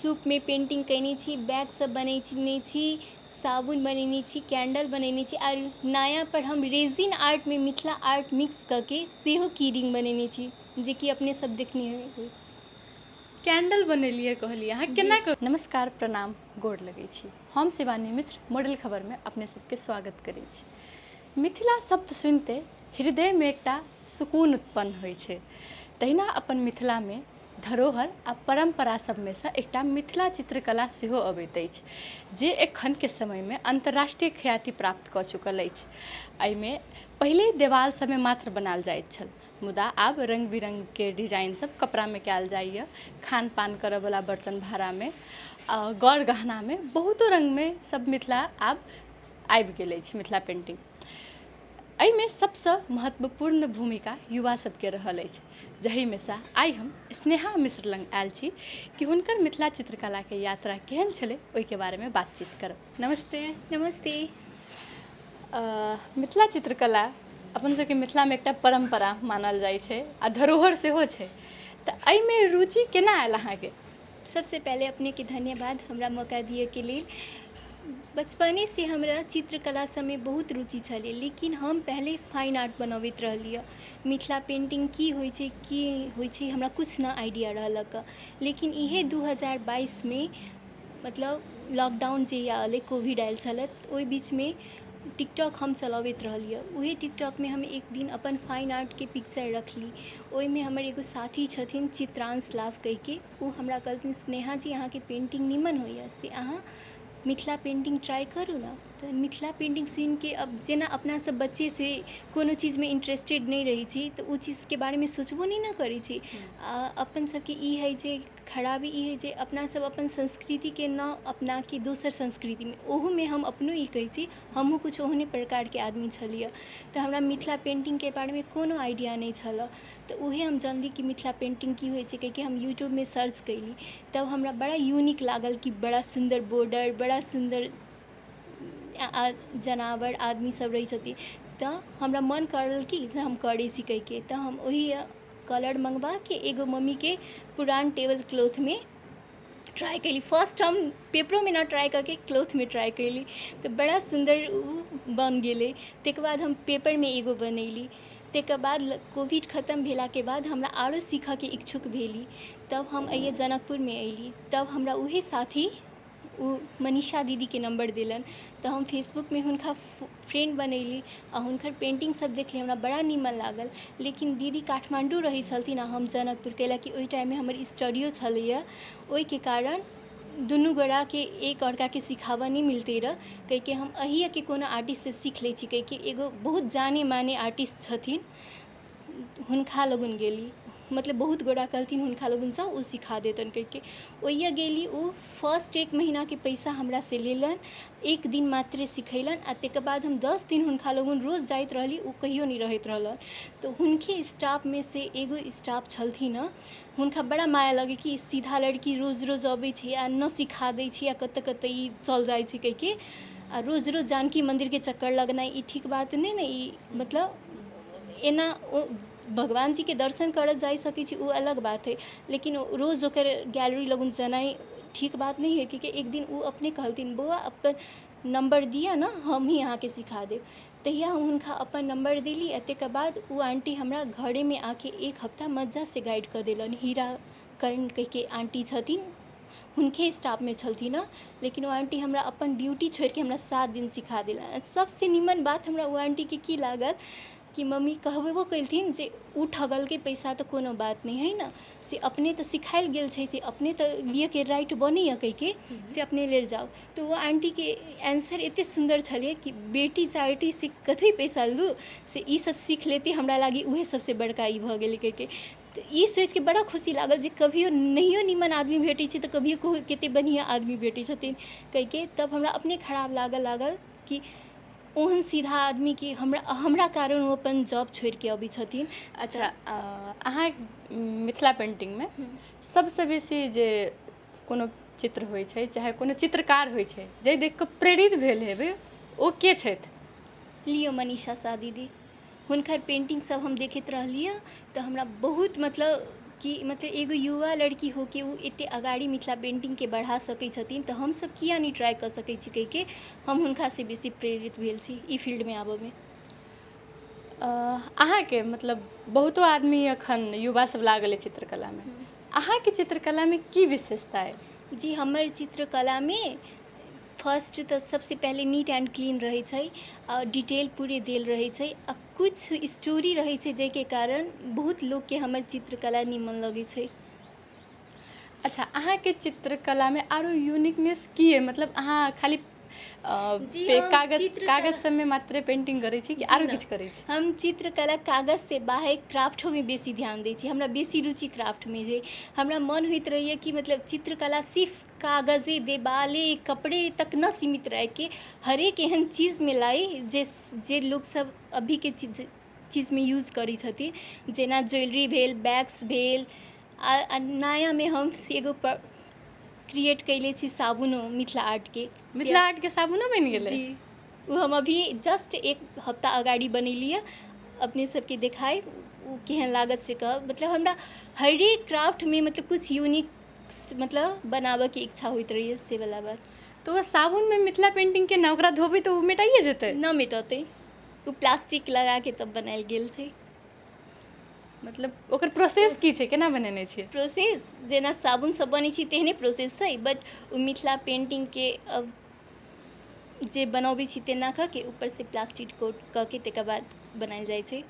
सूप में पेंटिंग कयने छी, बैग सब बनेने छी, साबुन बनेने छी, कैंडल बनेने छी और नया पर हम रेजिन आर्ट में मिथिला आर्ट मिक्स करके सेहो की रिंग बनेने छी जे कि अपने सब देखने हेबै। कैंडल बनेलिए कहलिए अहाँ केना कर। नमस्कार प्रणाम गोड़ लगै छी। हम शिवानी मिश्र मॉडल खबर में अपने सबके स्वागत करै छी। मिथिला शब्द सुनते हृदय में एकटा सुकून उत्पन्न होइ छै। तहिना अपन मिथिला में धरोहर आ परंपरा सब में से एकटा मिथिला चित्रकला सेहो अबैत अछि जे एखन के समय में अंतर्राष्ट्रीय ख्याति प्राप्त कऽ चुकल अछि। एहिमे पहिले देवाल सब में मात्र बनाल जाइत छल, मुदा आब रंग बिरंग के डिजाइन सब कपड़ा में कयल जाइए, खान पान करऽ वाला बर्तन भाड़ा में, गौर गहना में, बहुतो रंग में सब मिथिला आब आबि गेल अछि मिथिला पेंटिंग। एहिमे सबसँ महत्वपूर्ण भूमिका युवा सबके रहल अछि, जाहिमे सँ आइ हम स्नेहा मिश्र लग आयल छी कि हुनकर मिथिला चित्रकला के यात्रा केहन छलै ओहिके बारे में बातचीत करब। नमस्ते। नमस्ते। मिथिला चित्रकला अपन सबके मिथिला में एकटा परंपरा मानल जाइ छै आ धरोहर सेहो छै, तऽ एहिमे रुचि केना आयल अहाँके? सबसे पहले अपने के धन्यवाद हमरा मौका दिए के लेल। बचपने से हमरा चित्रकला सब में बहुत रुचि छलै, लेकिन हम पहले फाइन आर्ट बनबैत रहलिए। मिथिला पेंटिंग की होइ छै हमरा कुछ ना आइडिया रहलक। लेकिन इहे 2022 में मतलब लॉकडाउन जे आयल कोविड आयल छलै, ओहि बीच में टिकटॉक हम चलाबैत रहलिए। उहे टिकटॉक में हम एक दिन अपन फाइन आर्ट के पिक्चर रखली। ओहि में हमर एगो साथी छथिन चित्रांश लाभ कहि के, ओ हमरा कहलथिन स्नेहा जी अहाँ के पेंटिंग निमन होइए से अहाँ मिथिला पेंटिंग ट्राई करू ना। तो मिथिला पेंटिंग सुन के अब जेना अपना सब बच्चे से कोनो चीज में इंटरेस्टेड नहीं रही छी तो उ चीज के बारे में सोचबो नहीं ना करी छी। अपन सबके ई है जे खराबी ई है जे अपना सब अपन संस्कृति के न अपना के दोसर संस्कृति में, ओहू में हम अपनो ई कहै छी हमहूँ कुछ ओहने प्रकार के आदमी छलिए। तो हमरा मिथिला पेंटिंग के बारे में कोनो आइडिया नहीं छल। तो उहे हम जानली कि मिथिला पेंटिंग की होइ छै, कहिके हम यूट्यूब में सर्च कैली। तब हमरा बड़ा यूनिक लागल कि बड़ा सुंदर बॉर्डर, बड़ा सुंदर जनावर आदमी सब रही छथिन। तो हमरा मन करल कि जे हम करै छी कहिके, तो हम वही कलर मंगवा के एगो मम्मी के पुरान टेबल क्लॉथ में ट्राई कैली। फर्स्ट हम पेपरों में ना ट्राई करके क्लॉथ में ट्राई कैली, तो बड़ा सुंदर बन गेलै। तक बाद हम पेपर में एगो बनैली। तक बाद कोविड खत्म भेला के बाद हमरा आरो सीखऽ के इच्छुक भेली। तब हम अइए जनकपुर में अइली। तब हमरा उहे साथी उ मनीषा दीदी के नंबर दिलन, तो हम फेसबुक में हुनका फ्रेंड बनैली आ हुनकर पेंटिंग सब देखली, हमरा बड़ा नीमन लागल। लेकिन दीदी काठमांडू रहै छलथिन आ हम जनकपुर, कैलाकि ओहि टाइम में हमर स्टडियो छलैया। ओहि के कारण दुनू गोरा के एक औरका के सिखावा नहीं मिलते रह, कहिके हम अहिए के कोनो आर्टिस्ट से सीख लै छी, कहिके एगो बहुत जाने माने आर्टिस्ट छथिन हुनका लगन गेली। मतलब बहुत गोरा कहलथिन हुनका लगन से उ सिखा देतन कहिके। ओइया गेली, उ फर्स्ट 1 महीना के पैसा हमरा से लेलन, 1 दिन मात्र सिखैलन आ तक बाद हम 10 दिन हुनका लगन रोज जाइत रहली, उ कहियो नहीं रहैत रहलन। तो हुनके स्टाफ में से एगो स्टाफ छलथिन, हुनका बड़ा माया लगे कि सीधा लड़की रोज रोज अबै छै आ न सिखा दै छै आ कतऽ कतऽ ई चल जाइ छै कहिके। आ रोज रोज जानकी मंदिर के चक्कर लगनाइ ई ठीक बात नहीं ना। ई मतलब एना भगवान जी के दर्शन करऽ जाय सकै छी उ अलग बात है, लेकिन रोज ओकर गैलरी लगन जेनाइ ठीक बात नहीं है। क्योंकि एक दिन उ अपने कहलथिन बौआ अपन नंबर दिया ना, हम ही अहाँ के सिखा देब। तहिया हम हुनका अपन नंबर देली आ तकर बाद उ आंटी हमरा घरे में आके 1 हफ्ता मज्जा से गाइड कर देलन। हीरा कर्ण कहिके आंटी छथिन, हुनके स्टाफ में छलथिन, लेकिन वो आंटी हमरा अपन ड्यूटी छोड़ के हमरा 7 दिन सिखा देलन। सबसे निमन बात हमरा वो आंटी के की लागल कि मम्मी कहबो कलथिन जे उ ठगल के पैसा तो कोनो बात नहीं है ना, से अपने तो सिखायल गेल छै जे अपने तो लिए के राइट बनैया कहिके से अपने लेल जाओ। तो वो आंटी के आंसर एते सुंदर छलिए कि बेटी चारिटी से कथी पैसा लू, से ई सब सीख लेती हमरा लागी उहे सबसे बड़का ई भ गेलै कहिके। तो ई सोच के बड़ा खुशी लागल जे कभियो नहियो निमन आदमी भेटै छै तो कभियो कते बढ़िया आदमी भेटै छथिन कहिके। तब हमरा अपने खराब लागल कि ओहन सीधा आदमी के हमरा कारण वो अपन जॉब छोड़ के अबै छथिन। अच्छा, अहाँ मिथिला पेंटिंग में सबसे बेसी जे कोनो चित्र होइ छै चाहे कोनो चित्रकार होइ छै जे देख के प्रेरित भेल हेबै ओ के छथि? लियो मनीषा सा दीदी, हुनकर पेंटिंग सब हम देखैत रहलिए तो हमरा बहुत मतलब कि मतलब एगो युवा लड़की हो के उ एते अगाडि मिथिला पेंटिंग के बढ़ा सकै छथिन तऽ हम सब किया नहीं ट्राई कर सकै छी कहि के हम हुनका से बेसी प्रेरित भेल छी ई फील्ड में आबऽ में। अहाँके मतलब बहुतो आदमी अखन युवा सब लागल है चित्रकला में, अहाँके चित्रकला में की विशेषता है? जी हमर चित्रकला में फर्स्ट तऽ सबसे पहले नीट एंड क्लीन रहै छै आ डिटेल पूरे देल रहै छै आ कुछ स्टोरी रहै छै जाहिके कारण बहुत लोग के हमर चित्रकला निमन लगै छै। अच्छा, अहाँके चित्रकला में आरो यूनिकनेस की है? मतलब अहाँ खाली जी, पे हम कागज चित्रकला- सब में मात्र पेंटिंग करै छी कि जी आरो ना। किछु करै छी? हम चित्रकला कागज से बाहर क्राफ्टों में बेसी ध्यान दै छी, हमरा बेसी रुचि क्राफ्ट में है। हमरा मन होइत रहैए कि मतलब चित्रकला सिर्फ कागजे देवाले कपड़े तक न सीमित रह के हरेक एहन चीज में लाई जे लोग सब अभी के चीज में यूज करै छथिन, जेना ज्वेलरी भेल, बैग्स भेल आ नया में हम एगो क्रिएट कैले छी साबुनो मिथिला आर्ट के। मिथिला आर्ट के साबुनो बनि गेलै? जी, वो हम अभी जस्ट एक हफ्ता अगाडि बनेलिए, अपने सबके देखाए उ केहन लागत से कहब। मतलब हमरा हरेक क्राफ्ट में मतलब कुछ यूनिक मतलब बनाबऽ के इच्छा होइत रहिए से वाला बात। तो वो साबुन में मिथिला पेंटिंग के ना ओकरा धोबै तो मिटाइए जेतै? न मिटतै, उ प्लास्टिक लगा के तब बनायल गेल छै। मतलब ओकर प्रोसेस की छै, केना बनेने छियै? प्रोसेस जेना साबुन सब बनै छै तेहने प्रोसेस छै, बट उ मिथिला पेंटिंग के अब जे बनबै छी तेना कऽ के ऊपर से प्लास्टिक कोट कऽ के तकर बाद बनायल जाइ छै।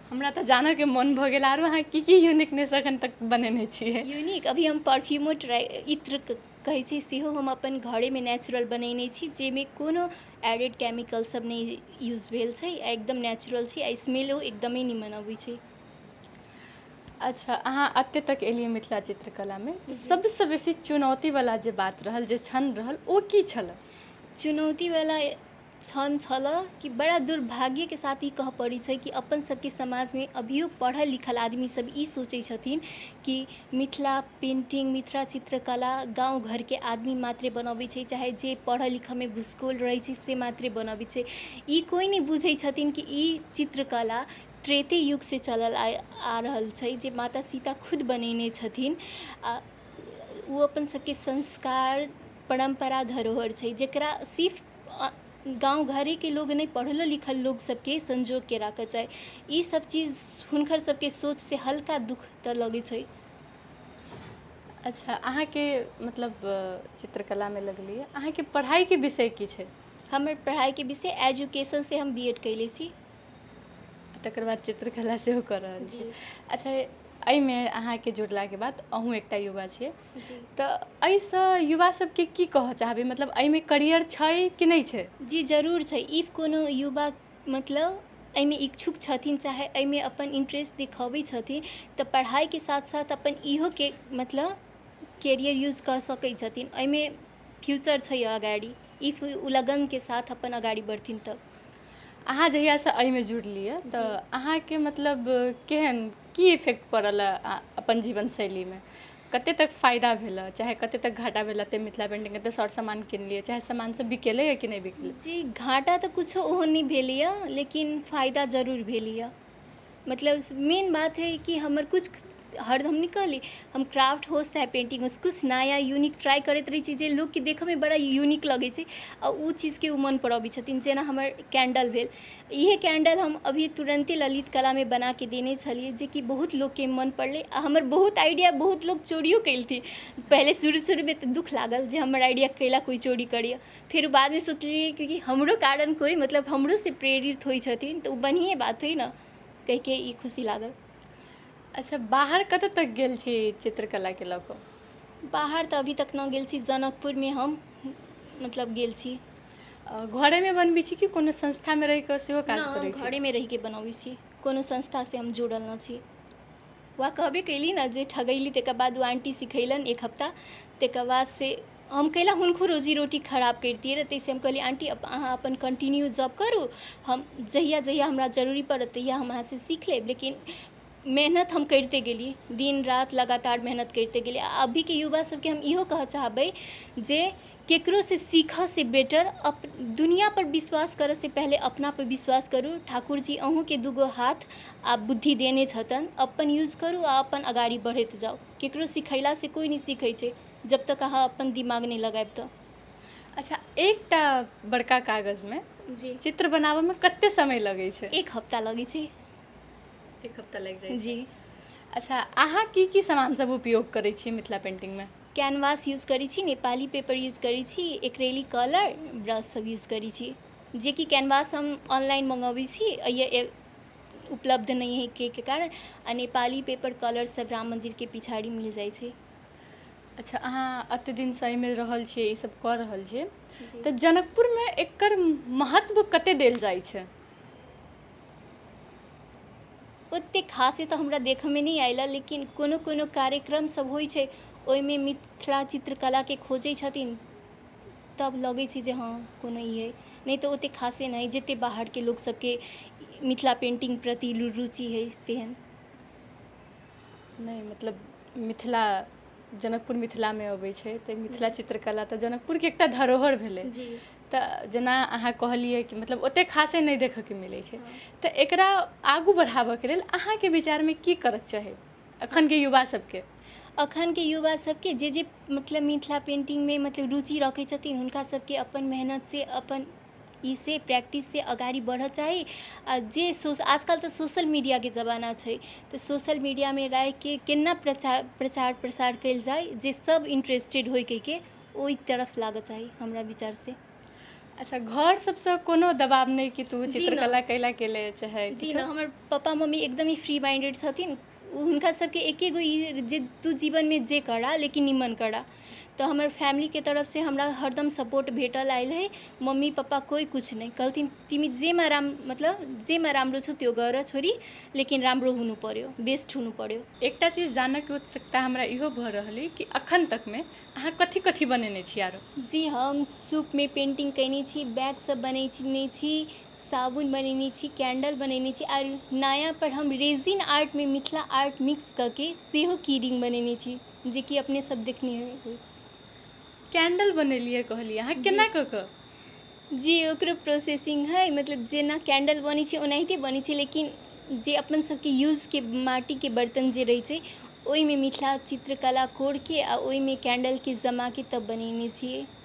हमरा तऽ जानऽ के मन भऽ गेल, आरो अहाँ की यूनिकनेस अखन तक बनेने छियै? यूनिक अभी हम परफ्यूमो ट्राई इत्र कहै छै सेहो हम अपन घरे में नेचुरल बनेने छी, जेमे कोनो एडेड केमिकल सब नहीं यूज भेल छै, एकदम नेचुरल छै आ स्मेलो एकदमै निमन अबै छै। अच्छा, अहाँ अत्ते तक एलियै मिथिला चित्रकला में, सबसे बेसी चुनौती वाला जे बात रहल, जे क्षण रहल, ओ की छल? चुनौती वाला क्षण छल कि बड़ा दुर्भाग्य के साथ ई कह पड़ै छै कि अपन सबके समाज में अभियो पढ़ल लिखल आदमी सब ई सोचै छथिन कि मिथिला पेंटिंग, मिथिला चित्रकला गांव घर के आदमी मात्रे बनबै छै, चाहे जे पढ़ल लिखल में भूसकोल रहै छै से मात्रे बनबै छै। ई कोई नहीं बुझै छथिन कि ई चित्रकला त्रेते युग से चलल आ रहल छै, जे माता सीता खुद बनेने छथिन आ वो अपन सबके संस्कार परंपरा धरोहर छै, जेकरा सिर्फ गांव घरे के लोग नहीं पढ़लो लिखल लोग सबके संजोग के राखऽ चाही। ई सब चीज हुनकर सबके सोच से हल्का दुख तऽ लगै छै। अच्छा, अहाँके मतलब चित्रकला में लगलिए, अहाँके पढ़ाई के विषय की छै? हमर पढ़ाई के विषय एजुकेशन से हम बीएड कैले छी। तकर बाद चित्रकला सेहो कर रहल छी। जी। अच्छा, एहिमे अहाँके जुड़ला के बाद अहूँ एकटा युवा छियै, जी तऽ एहिसँ युवा सबके की कहऽ चाहबै? मतलब एहिमे करियर छै कि नहीं छै? जी जरूर छै। इफ कोनो युवा मतलब एहिमे इच्छुक छथिन, चाहे एहिमे अपन इंटरेस्ट दिखबै छथिन, तऽ पढ़ाई के साथ साथ अपन इहो के मतलब कैरियर यूज कर सकै छथिन। एहिमे फ्यूचर छै अगाडि, इफ उ लगन के साथ अपन अगाडि बढ़थिन तब। अहाँ जहियासँ एहिमे जुड़लियै तऽ अहाँके मतलब केहन की इफेक्ट पड़ल अपन जीवन शैली में? कते तक फायदा भेल, चाहे कते तक घाटा भेल? ते मिथिला पेंटिंग के सर सामान किनलिए, चाहे सामान सब बिकेले या कि नहीं बिकेले? जी घाटा तऽ कुछो ओहन नहीं भेलैए, लेकिन फायदा जरूर भेलैए। मतलब मेन बात है कि हमर कुछ हरदम नहीं कहली हम क्राफ्ट हो चाहे पेंटिंग हो, कुछ नया यूनिक ट्राई करैत रही छी जे लोग के देखऽ में बड़ा यूनिक लगे छै आ उ चीज के उ मन पड़बै छथिन। जेना हमर कैंडल भेल, इहे कैंडल हम अभी तुरंते ललित कला में बना के देने छलिए, जे कि बहुत लोग के मन पड़ले आ हमर बहुत आइडिया बहुत लोग चोरियो कैलथि। पहले शुरू में तो दुख लागल जे हमर आइडिया कैला कोई चोरी करिए, फिर बाद में सोचलिए कि हमरो कारण कोई मतलब हमरो से प्रेरित होइ छथिन तो बढ़िए बात है ना, कह के ई खुशी लागल। अच्छा, बाहर कतऽ तक गेल छी चित्रकला के लऽ कऽ? बाहर तऽ अभी तक न गेल छी, जनकपुर में हम मतलब गेल छी। घरे में बनबै छी कि कोनो संस्था में रहि कऽ सेहो काज करै छी? घरे में रह के बनबै छी, कोनो संस्था से हम जुड़ल न छी। वह कहबे कैली ना जे ठगैली, तकर बाद वो आंटी सिखैलन एक हफ्ता, तकर बाद से हम कैला हुनको रोजी रोटी खराब करतियै रहै, से हम कहली आंटी अहाँ अपन कंटिन्यू जॉब करू, हम जहिया जहिया हमरा जरूरी पड़त तहिया हम अहाँ से सीख लेब, लेकिन मेहनत हम करते गेलिए, दिन रात लगातार मेहनत करते गेलिए। अभी के युवा सबके हम इहो कह चाहबै जे केकरो से सीखऽ से बेटर दुनिया पर विश्वास करऽ से पहले अपना पर विश्वास करू। ठाकुर जी अहूँ के दूगो हाथ आ बुद्धि देने छतन, अपन यूज करू आ अपन अगाड़ी बढ़ैत जाओ। केकरो सिखैला से कोई नहीं सीखै छै जब तक अहाँ अपन दिमाग नहीं लगायब तऽ। अच्छा, एकटा बड़का कागज में जी चित्र बनाबऽ में कते समय लगै छै? 1 हफ्ता लगै छै। 1 हफ्ता लागि जाइ छै। जी अच्छा, अहाँ की सामान सब उपयोग करै छी मिथिला पेंटिंग में? कैनवास यूज करी छी, नेपाली पेपर यूज करी छी, एक्रेलिक कलर, ब्रश सब यूज करी छी। जे कि कैनवास हम ऑनलाइन मंगबै छी, ये उपलब्ध नहीं है के कारण, आ नेपाली पेपर कलर सब राम मंदिर के पिछाड़ी मिल जाइ छै। अच्छा, अहाँ अते दिन से एहिमे रहल छियै, ई सब कर रहल छियै, जी। तऽ जनकपुर में एकर महत्व कते देल जाइ छै? ओते खासे तऽ हमरा देखऽ में नहीं आइला, लेकिन कोनो कोनो कार्यक्रम सब होइ छै ओहिमे मिथिला चित्रकला के खोजै छथिन, तब लगै छै जे हाँ कोनो ई है। नहीं तो ओते खासे नहीं, जते बाहर के लोग सबके मिथिला पेंटिंग प्रति रुचि है तेहन। नहीं मतलब मिथिला, जनकपुर मिथिला में अबै छै, तऽ मिथिला चित्रकला तऽ जनकपुर के एकटा धरोहर भेलै। जी तऽ जेना अहाँ कहलिए कि मतलब ओते खासे नहीं देखऽ के मिलै छै, हाँ। तऽ एकरा आगू बढ़ाबऽ के लेल अहाँ के विचार में की करऽ चाही अखन के युवा सबके? अखन के युवा सबके जे मतलब मिथिला पेंटिंग में मतलब रुचि रखै छथिन, हुनका सबके अपन मेहनत से, अपन ई से प्रैक्टिस से अगाड़ी बढ़ऽ चाही। आ जे आजकल तऽ सोशल मीडिया के ज़माना छै, तऽ सोशल मीडिया में राखि के केना प्रचार प्रसार कयल जाय जे सब इंटरेस्टेड होइ के ओहि तरफ लागऽ चाही हमरा विचार से। अच्छा, घर सबसँ कोनो दबाव नहीं कि तू जी चित्रकला न। कैला के ले चाहे जी किछो? ना, हमर पापा मम्मी एकदम ही फ्री माइंडेड छथिन। हुनका सबके एके गो ई जे तू जीवन में जे करा लेकिन निमन करा। तो हमर फैमिली के तरफ से हमरा हरदम सपोर्ट भेटल आयल है। मम्मी पापा कोई कुछ नहीं कहलथिन, तिमी जेमा जेमा राम्रो छौ त्यो गर छोरी, लेकिन राम्रो हुनु पर्यो, बेस्ट हुनु पर्यो। एकटा चीज जानऽ के उत्सुकता हमरा इहो भऽ रहल अइ कि अखन तक में अहाँ कथी कथी बनेने छी आरो? जी हम सूप में पेंटिंग कयने छी, बैग सब बनेने छी, साबुन बनेने छी, कैंडल बनेने छी, और नया पर हम रेजिन आर्ट में मिथिला आर्ट मिक्स करके सेहो की रिंग बनेने छी, जे कि अपने सब देखने हेबै। कैंडल बनेलिए कहलिए अहाँ, केना कऽ कऽ? जी ओकरो प्रोसेसिंग है, मतलब जेना कैंडल बनै छै ओनाहिते बनै छै, लेकिन जे अपन सबके यूज के माटी के बर्तन जे रहै छै ओहिमे मिथिला चित्रकला कोर के आ ओहिमे कैंडल के जमा के तब बनेने छियै।